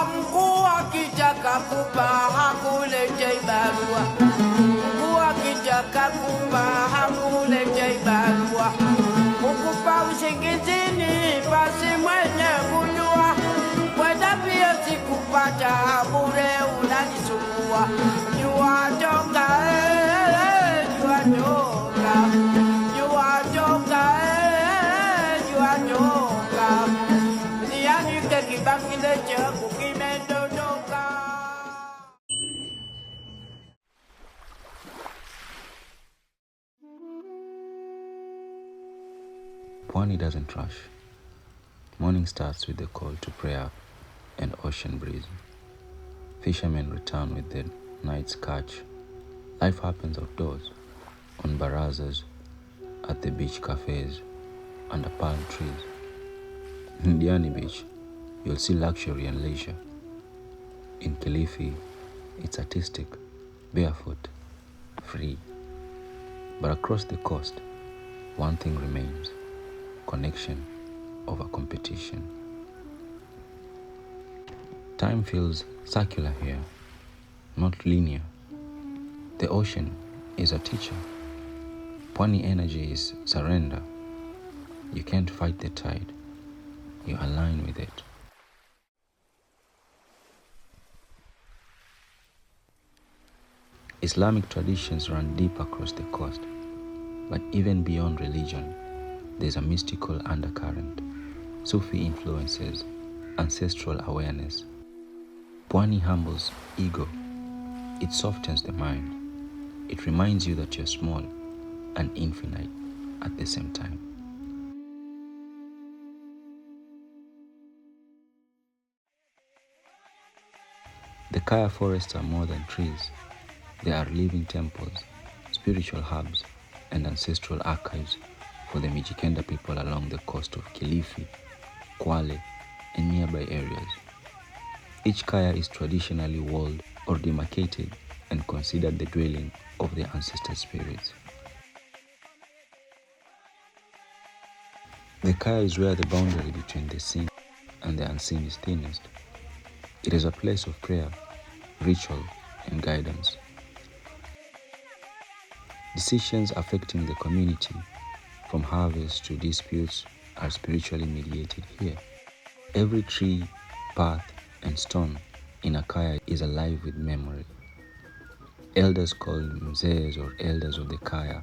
mkuu akitaka kupa hakuletei barua. Mkuu akitaka kupa hakuletei barua. Ukupa usingizini basi mwenye kujua. Kwenda pia sikupata bure unanisumbua. Jua toka jua toka. Jua toka jua toka. Nianike kibakile changu kimedondoka. Pwani doesn't rush. Morning starts with the call to prayer and ocean breeze. Fishermen return with the night's catch. Life happens outdoors, on barazas, at the beach cafes, under palm trees. In Diani Beach, you'll see luxury and leisure. In Kilifi, it's artistic, barefoot, free. But across the coast, one thing remains: connection over competition. Time feels circular here, not linear. The ocean is a teacher. Pwani energy is surrender. You can't fight the tide. You align with it. Islamic traditions run deep across the coast, but even beyond religion, there's a mystical undercurrent, Sufi influences, ancestral awareness. Pwani humbles ego. It softens the mind. It reminds you that you're small and infinite at the same time. The Kaya forests are more than trees. They are living temples, spiritual hubs, and ancestral archives for the Mijikenda people along the coast of Kilifi, Kwale, and nearby areas. Each Kaya is traditionally walled or demarcated and considered the dwelling of their ancestor spirits. The Kaya is where the boundary between the seen and the unseen is thinnest. It is a place of prayer, ritual, and guidance. Decisions affecting the community, from harvest to disputes, are spiritually mediated here. Every tree, path, and stone in a Kaya is alive with memory. Elders called mzees or elders of the Kaya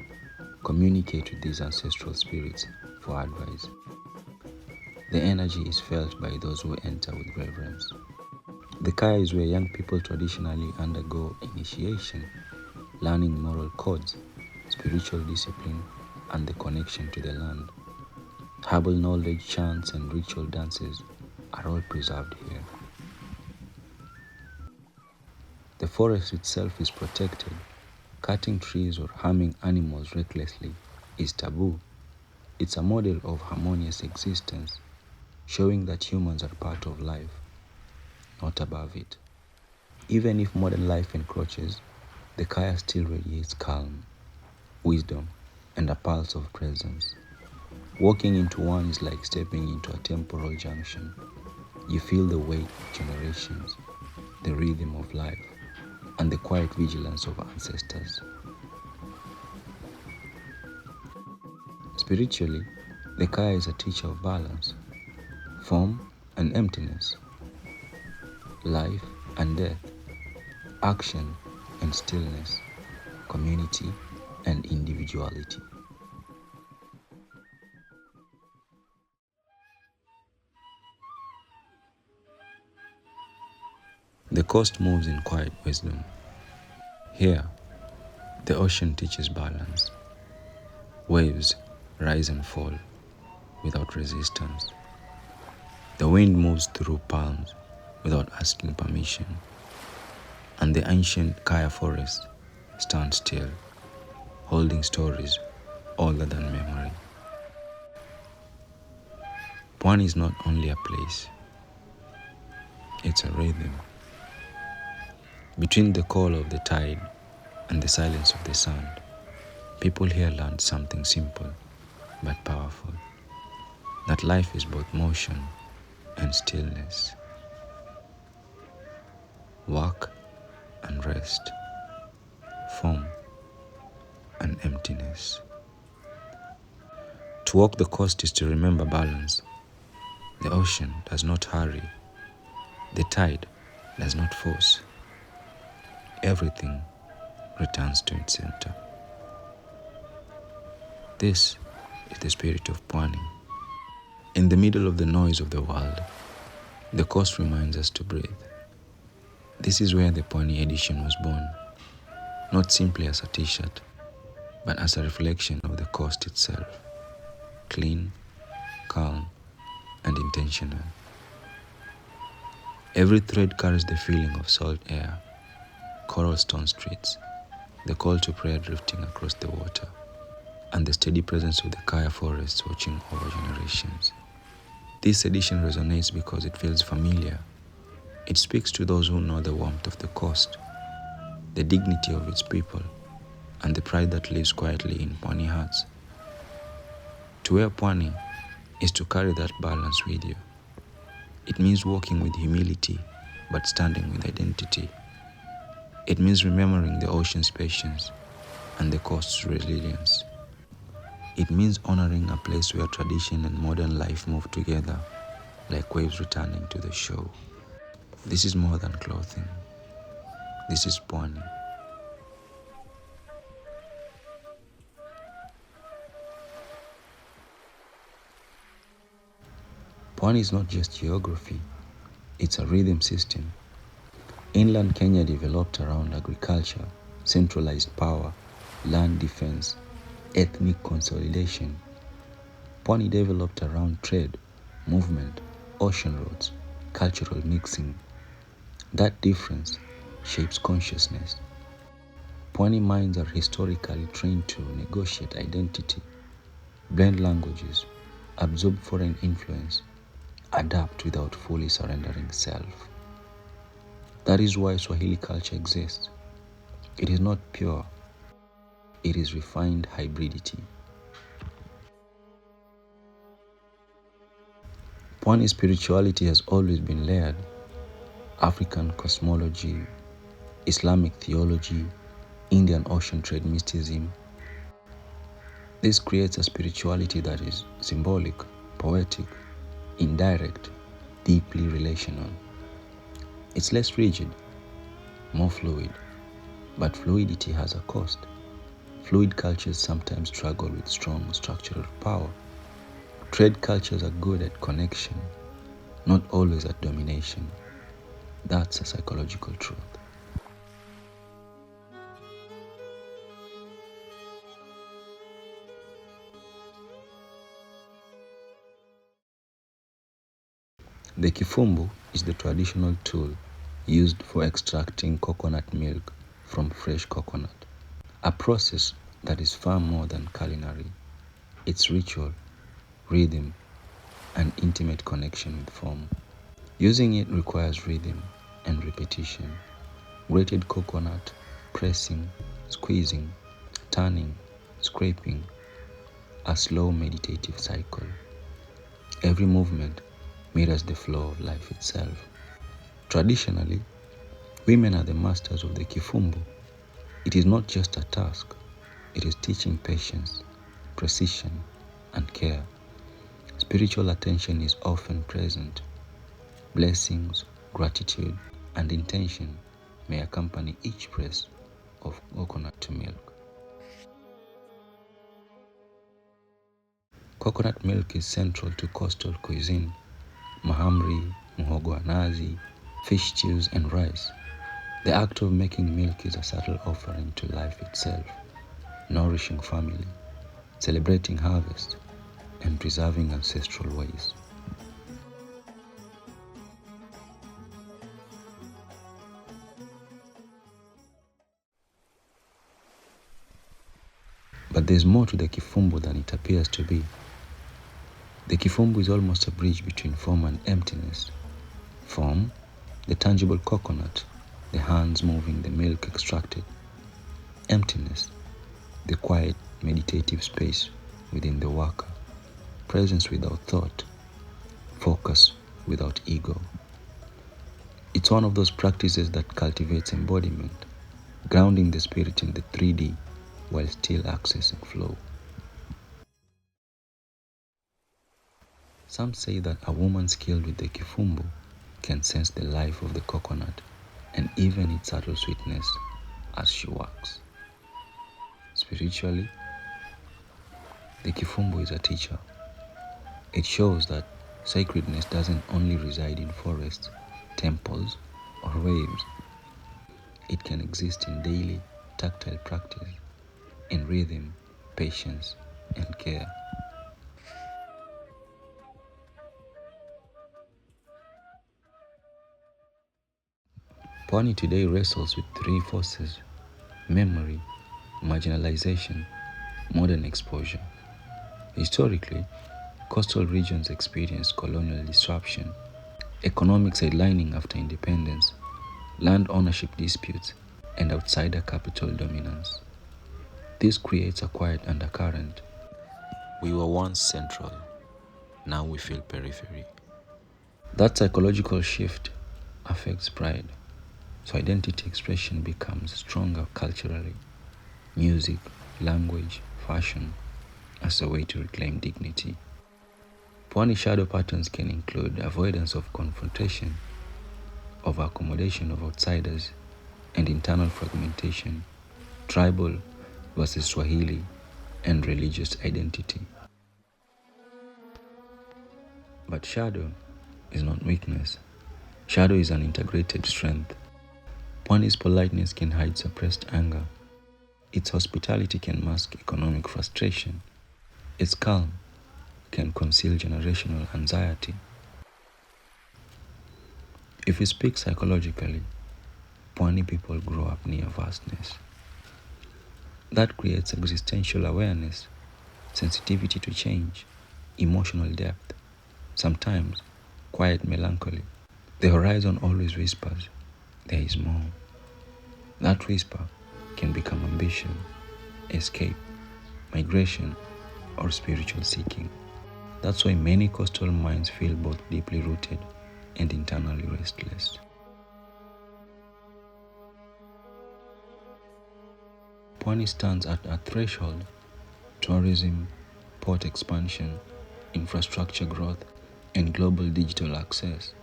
communicate with these ancestral spirits for advice. The energy is felt by those who enter with reverence. The Kaya is where young people traditionally undergo initiation, learning moral codes, spiritual discipline, and the connection to the land. Herbal knowledge, chants, and ritual dances are all preserved here. The forest itself is protected. Cutting trees or harming animals recklessly is taboo. It's a model of harmonious existence, showing that humans are part of life, not above it. Even if modern life encroaches, the Kaya still radiates calm, wisdom, and a pulse of presence. Walking into one is like stepping into a temporal junction. You feel the weight of generations, the rhythm of life, and the quiet vigilance of ancestors. Spiritually, the Kaya is a teacher of balance, form and emptiness, life and death, action and stillness, community and individuality. The coast moves in quiet wisdom. Here, the ocean teaches balance. Waves rise and fall without resistance. The wind moves through palms without asking permission. And the ancient Kaya forest stands still, holding stories older than memory. Pwani is not only a place, it's a rhythm. Between the call of the tide and the silence of the sand, people here learned something simple but powerful, that life is both motion and stillness. work and rest, form and emptiness. To walk the coast is to remember balance. The ocean does not hurry. The tide does not force. Everything returns to its center. This is the spirit of Pwani. In the middle of the noise of the world, the coast reminds us to breathe. This is where the Pwani Edition was born, not simply as a t-shirt, but as a reflection of the coast itself. Clean, calm, and intentional. Every thread carries the feeling of salt air, coral stone streets, the call to prayer drifting across the water, and the steady presence of the kaya forests watching over generations. This edition resonates because it feels familiar. It speaks to those who know the warmth of the coast, the dignity of its people, and the pride that lives quietly in Pwani hearts. To wear Pwani is to carry that balance with you. It means walking with humility, but standing with identity. It means remembering the ocean's patience and the coast's resilience. It means honoring a place where tradition and modern life move together, like waves returning to the shore. This is more than clothing. This is Pwani. Pwani is not just geography, it's a rhythm system. Inland Kenya developed around agriculture, centralized power, land defense, ethnic consolidation. Pwani developed around trade, movement, ocean roads, cultural mixing. That difference shapes consciousness. Pwani minds are historically trained to negotiate identity, blend languages, absorb foreign influence, adapt without fully surrendering self. That is why Swahili culture exists. It is not pure, it is refined hybridity. Pwani spirituality has always been layered. African cosmology, Islamic theology, Indian ocean trade mysticism. This creates a spirituality that is symbolic, poetic, indirect, deeply relational. It's less rigid, more fluid, but fluidity has a cost. Fluid cultures sometimes struggle with strong structural power. Trade cultures are good at connection, not always at domination. That's a psychological truth. The kifumbu is the traditional tool used for extracting coconut milk from fresh coconut, a process that is far more than culinary. It's ritual, rhythm, and intimate connection with form. Using it requires rhythm and repetition. Grated coconut, pressing, squeezing, turning, scraping, a slow meditative cycle. Every movement mirrors the flow of life itself. Traditionally, women are the masters of the kifumbu. It is not just a task, it is teaching patience, precision, and care. Spiritual attention is often present. Blessings, gratitude, and intention may accompany each press of coconut to milk. Coconut milk is central to coastal cuisine. Mahamri, muhogo wa nazi, fish stews, and rice. The act of making milk is a subtle offering to life itself, nourishing family, celebrating harvest, and preserving ancestral ways. But there's more to the kifumbu than it appears to be. The kifumbu is almost a bridge between form and emptiness. Form, the tangible coconut, the hands moving the milk extracted. Emptiness, the quiet, meditative space within the worker. Presence without thought, focus without ego. It's one of those practices that cultivates embodiment, grounding the spirit in the 3D while still accessing flow. Some say that a woman skilled with the kifumbu can sense the life of the coconut and even its subtle sweetness as she works. Spiritually, the kifumbu is a teacher. It shows that sacredness doesn't only reside in forests, temples, or waves. It can exist in daily, tactile practice, in rhythm, patience, and care. Pwani today wrestles with three forces: memory, marginalization, modern exposure. Historically, coastal regions experienced colonial disruption, economic sidelining after independence, land ownership disputes, and outsider capital dominance. This creates a quiet undercurrent. We were once central, now we feel periphery. That psychological shift affects pride, so identity expression becomes stronger culturally. Music, language, fashion as a way to reclaim dignity. Pwani shadow patterns can include avoidance of confrontation, over accommodation of outsiders, and internal fragmentation, tribal versus Swahili, and religious identity. But shadow is not weakness. Shadow is an integrated strength. Pwani's politeness can hide suppressed anger. Its hospitality can mask economic frustration. Its calm can conceal generational anxiety. If we speak psychologically, Pwani people grow up near vastness. That creates existential awareness, sensitivity to change, emotional depth, sometimes quiet melancholy. The horizon always whispers, there is more. That whisper can become ambition, escape, migration, or spiritual seeking. That's why many coastal minds feel both deeply rooted and internally restless. Pwani stands at a threshold: tourism, port expansion, infrastructure growth, and global digital access.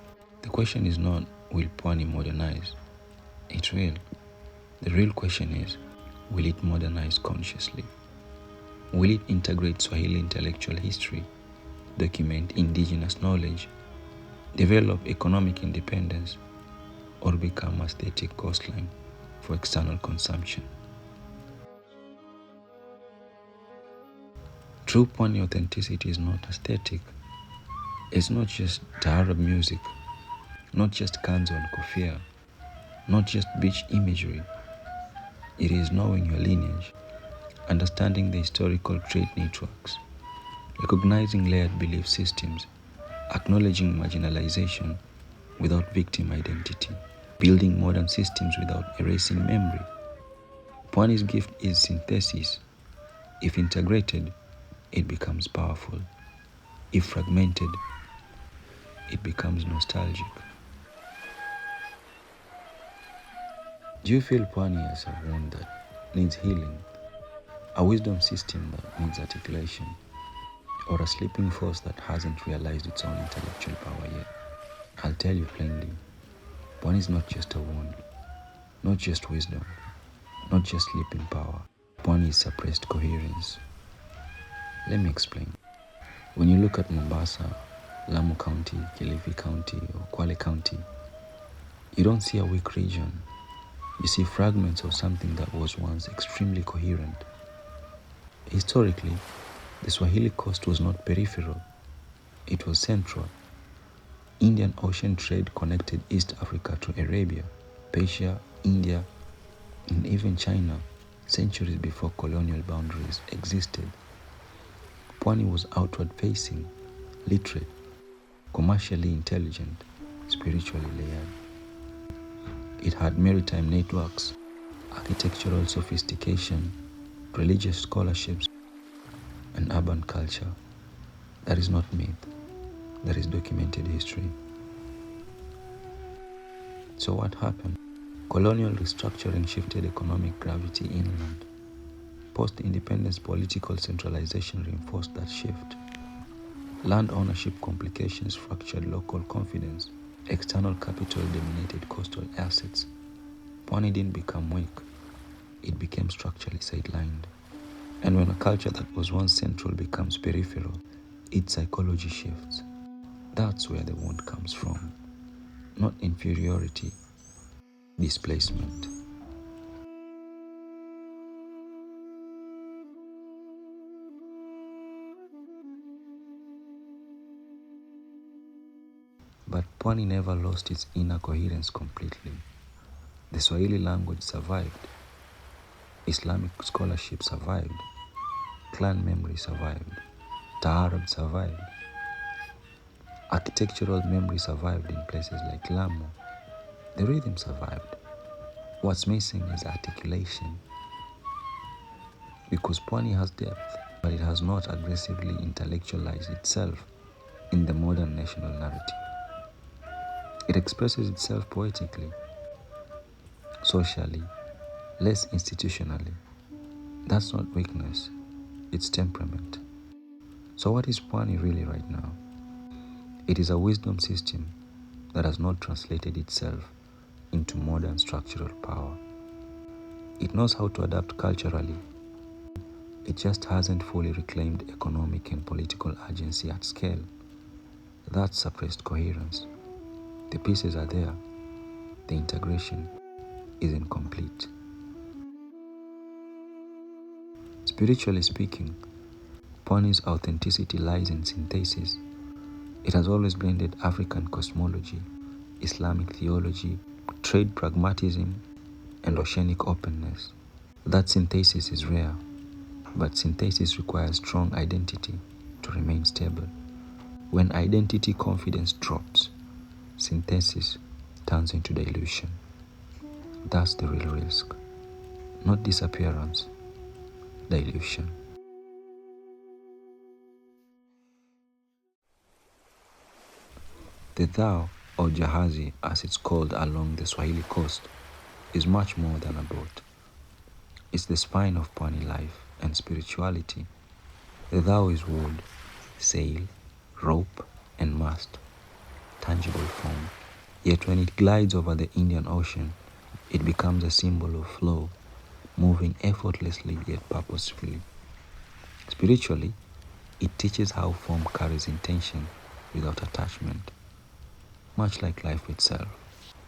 The question is not, will Pwani modernize? It will. The real question is, will it modernize consciously? Will it integrate Swahili intellectual history, document indigenous knowledge, develop economic independence, or become a static coastline for external consumption? True Pwani authenticity is not aesthetic. It's not just Arab music, not just kanzo and kofia, not just beach imagery. It is knowing your lineage, understanding the historical trade networks, recognizing layered belief systems, acknowledging marginalization without victim identity, building modern systems without erasing memory. Pwani's gift is synthesis. If integrated, it becomes powerful. If fragmented, it becomes nostalgic. Do you feel Pwani as a wound that needs healing, a wisdom system that needs articulation, or a sleeping force that hasn't realized its own intellectual power yet? I'll tell you plainly, Pwani is not just a wound, not just wisdom, not just sleeping power. Pwani is suppressed coherence. Let me explain. When you look at Mombasa, Lamu County, Kilifi County, or Kwale County, you don't see a weak region. You see fragments of something that was once extremely coherent. Historically, the Swahili coast was not peripheral. It was central. Indian Ocean trade connected East Africa to Arabia, Persia, India, and even China centuries before colonial boundaries existed. Pwani was outward-facing, literate, commercially intelligent, spiritually layered. It had maritime networks, architectural sophistication, religious scholarships, and urban culture. That is not myth, that is documented history. So what happened? Colonial restructuring shifted economic gravity inland. Post-independence political centralization reinforced that shift. Land ownership complications fractured local confidence. External capital dominated coastal assets. Pwani didn't become weak, it became structurally sidelined. And when a culture that was once central becomes peripheral, its psychology shifts. That's where the wound comes from. Not inferiority, displacement. But Pwani never lost its inner coherence completely. The Swahili language survived. Islamic scholarship survived. Clan memory survived. Taarab survived. Architectural memory survived in places like Lamu. The rhythm survived. What's missing is articulation. Because Pwani has depth, but it has not aggressively intellectualized itself in the modern national narrative. It expresses itself poetically, socially, less institutionally. That's not weakness, it's temperament. So what is Pwani really right now? It is a wisdom system that has not translated itself into modern structural power. It knows how to adapt culturally. It just hasn't fully reclaimed economic and political agency at scale. That's suppressed coherence. The pieces are there. The integration is incomplete. Spiritually speaking, Pwani's authenticity lies in synthesis. It has always blended African cosmology, Islamic theology, trade pragmatism, and oceanic openness. That synthesis is rare, but synthesis requires strong identity to remain stable. When identity confidence drops, synthesis turns into dilution. That's the real risk. Not disappearance, dilution. The dhow, or jahazi as it's called along the Swahili coast, is much more than a boat. It's the spine of Pwani life and spirituality. The dhow is wood, sail, rope, and mast, tangible form. Yet when it glides over the Indian Ocean, it becomes a symbol of flow, moving effortlessly yet purposefully. Spiritually, it teaches how form carries intention without attachment, much like life itself.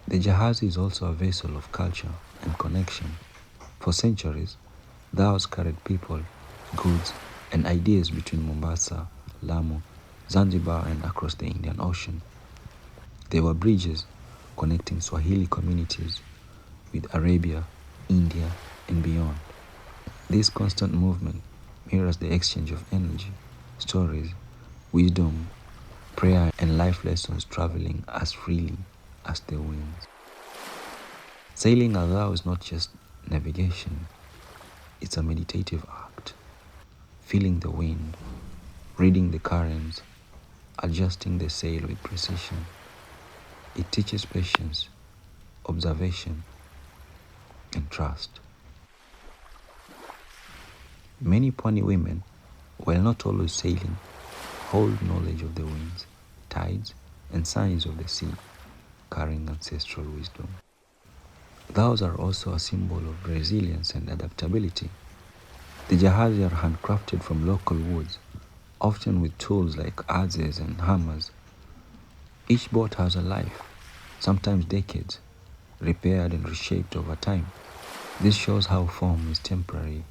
The jahazi is also a vessel of culture and connection. For centuries, dhows carried people, goods, and ideas between Mombasa, Lamu, Zanzibar, and across the Indian Ocean. They were bridges connecting Swahili communities with Arabia, India, and beyond. This constant movement mirrors the exchange of energy, stories, wisdom, prayer, and life lessons traveling as freely as the winds. Sailing a dhow is not just navigation, it's a meditative act. Feeling the wind, reading the currents, adjusting the sail with precision. It teaches patience, observation, and trust. Many Pwani women, while not always sailing, hold knowledge of the winds, tides, and signs of the sea, carrying ancestral wisdom. Dhows are also a symbol of resilience and adaptability. The jahazi are handcrafted from local woods, often with tools like adzes and hammers. Each boat has a life, sometimes decades, repaired and reshaped over time. This shows how form is temporary,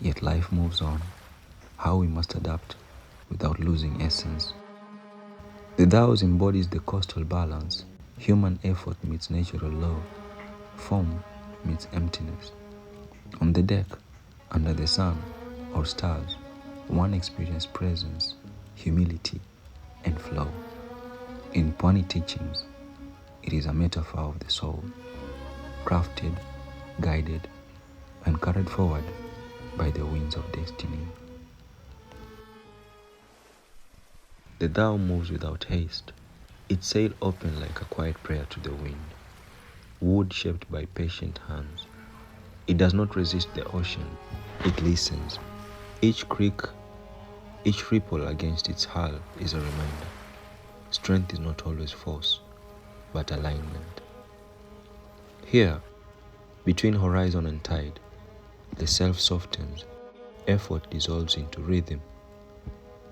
yet life moves on, how we must adapt without losing essence. The dhows embodies the coastal balance. Human effort meets natural law. Form meets emptiness. On the deck, under the sun or stars, one experiences presence, humility, and flow. In Pwani teachings, it is a metaphor of the soul, crafted, guided, and carried forward by the winds of destiny. The dhow moves without haste, its sail open like a quiet prayer to the wind. wood shaped by patient hands. It does not resist the ocean, it listens. Each creak, each ripple against its hull is a reminder. Strength is not always force, but alignment. Here, between horizon and tide, the self softens, effort dissolves into rhythm.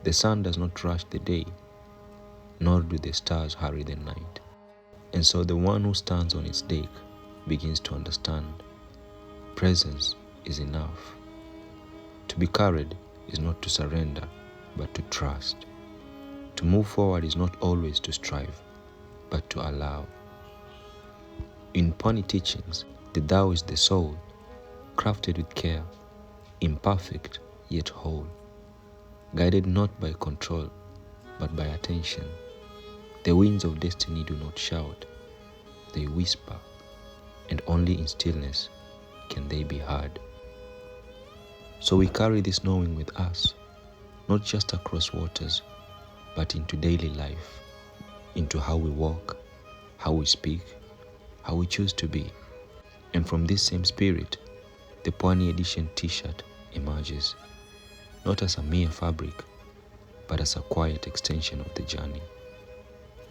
The sun does not rush the day, nor do the stars hurry the night. And so the one who stands on its deck begins to understand presence is enough. To be carried is not to surrender, but to trust. To move forward is not always to strive, but to allow. In Pwani teachings, the Tao is the soul, crafted with care, imperfect yet whole, guided not by control, but by attention. The winds of destiny do not shout, they whisper, and only in stillness can they be heard. So we carry this knowing with us, not just across waters, but into daily life, into how we walk, how we speak, how we choose to be. And from this same spirit, the Pwani Edition t-shirt emerges, not as a mere fabric, but as a quiet extension of the journey.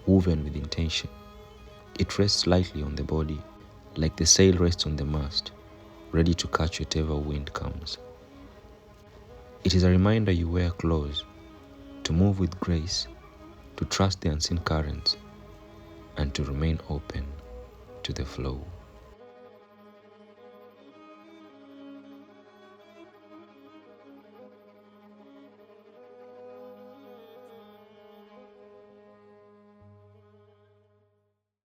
Woven with intention, it rests lightly on the body, like the sail rests on the mast, ready to catch whatever wind comes. It is a reminder you wear close, to move with grace, to trust the unseen currents, and to remain open to the flow.